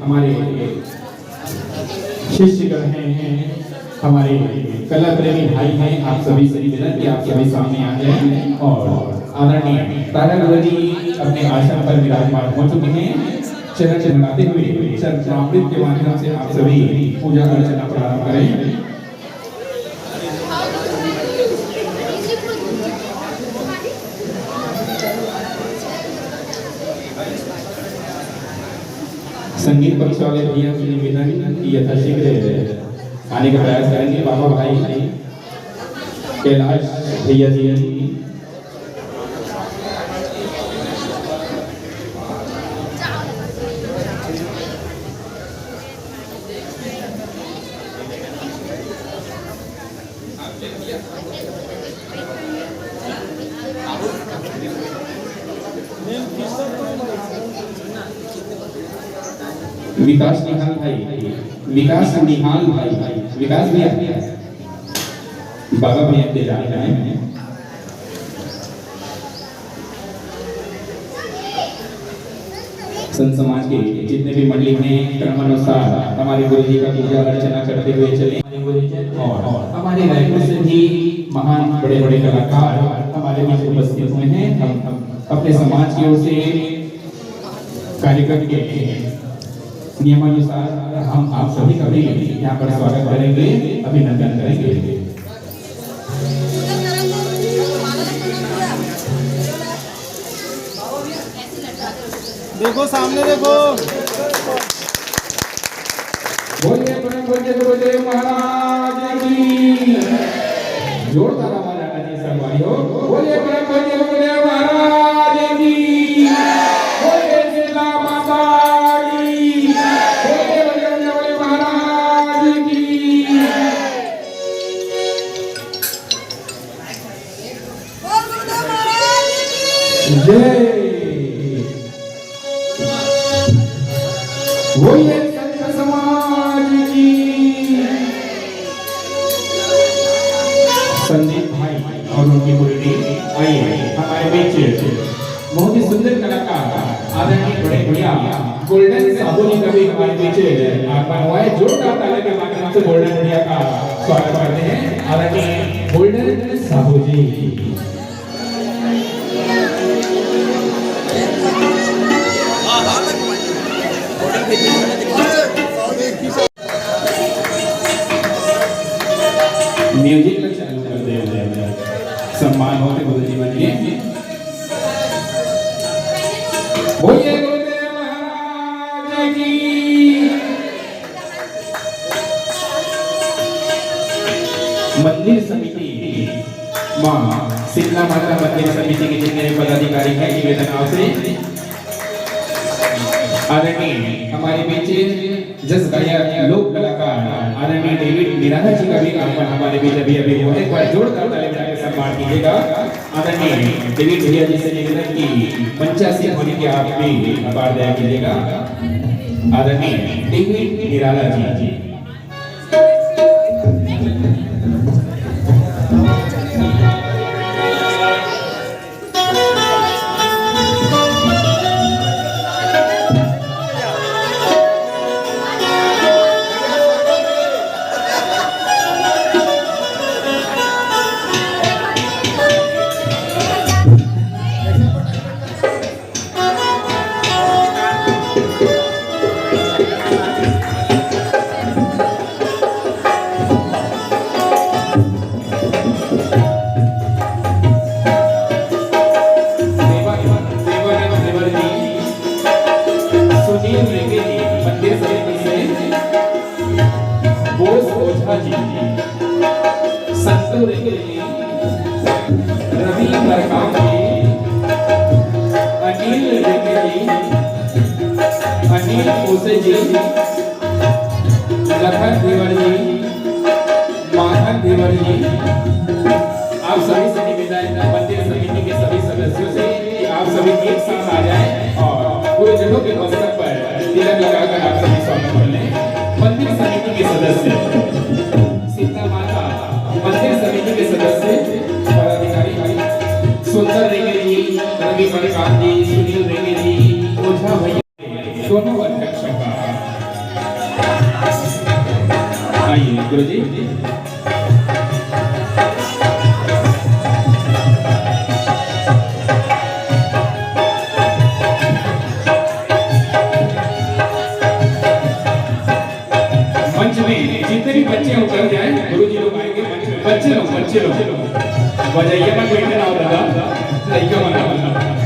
हमारे शिष्यगण हैं, हमारे कला प्रेमी भाई हैं, आप सभी से निवेदन कि आप सभी सामने आ जाएं और आदरणीय तारा गुरु जी अपने आसन पर विराजमान हो चुके हैं। चरण चढ़ाते हुए चरणामृत के माध्यम से आप सभी पूजा अर्चना प्रारंभ करें। संगीत पक्ष वाले भैया से निवेदन कि यथाशीघ्र आने का प्रयास करेंगे। बाबा भाई कैलाश भैया जी विकास निहाल भाई, विकास निहाल भाई, विकास भैया बाबा भैया दे रहे हैं। संत समाज के जितने भी मंडली हैं क्रमानुसार हमारे गुरु जी का पूजा अर्चना करते हुए चले। और हमारे रायपुर से भी महान बड़े बड़े कलाकार हमारे बीच उपस्थित हुए हैं। हम अपने समाज की ओर से कार्यक्रम के नियमानुसार हम आप सभी का भी यहाँ पर स्वागत करेंगे, अभिनंदन करेंगे। देखो सामने देखो। बोलिए गुरुदेव महाराज की। जोरदार हमारा जी सब भाइयों, बोलिए गुरुदेव महाराज की। बोलिए जिला माता की। बोलिए बजरंग महाराज की। जय। बोलिए संत समाज की। संदीप भाई और उनकी मुरली आइए हमारे बीच बहुत ही सुंदर कलाकार आदरणीय बड़े भैया गोल्डन साहू जी का भी हमारे बीच आगमन हुआ है। जोरदार ताली के माध्यम से गोल्डन भैया का स्वागत करते हैं। आदरणीय गोल्डन साहू जी। म्यूजिक में चालू कर दे। सम्मान होते गुरु जी बनिए। बोलिए गुरुदेव महाराज की। मंदिर समिति मां शीतला माता मंदिर समिति के जितने पदाधिकारी हैं निवेदन आपसे आदरणीय हमारे बीच जस गायक लोक कलाकार आदरणीय डेविड निराला जी का भी आगमन हमारे बीच अभी हुआ है। एक बार जोरदार ताली बजा के सम्मान कीजिएगा। आदरणीय डेविड भैया जी से निवेदन की 85 होने की आप भी अपार दया कीजिएगा। आदरणीय डेविड निराला जी। रवि बरकाम जी, अनिल जी, अनिल ओसे जी, लखन देवर जी, माधव देवर जी, आप सभी से निवेदन मंदिर समिति के सभी सदस्यों से कि आप सभी एक साथ आ जाएं और गुरुजनों के अवसर पर तिलक लगाकर आप सभी स्वागत कर लें। मंदिर समिति के सदस्य सीता माता मंदिर समिति के सदस्य पदाधिकारी सुंदर रेगे जी, रवि बरकाम जी, सुनील रेगे जी, ओझा भैया दोनों अध्यक्षों का गुरुजी। मंच में जितने भी बच्चे उतर जाए, गुरुजी लोग आएंगे मंच में। बच्चे लोग बजाइए मत, बैठे ना, लड़का मना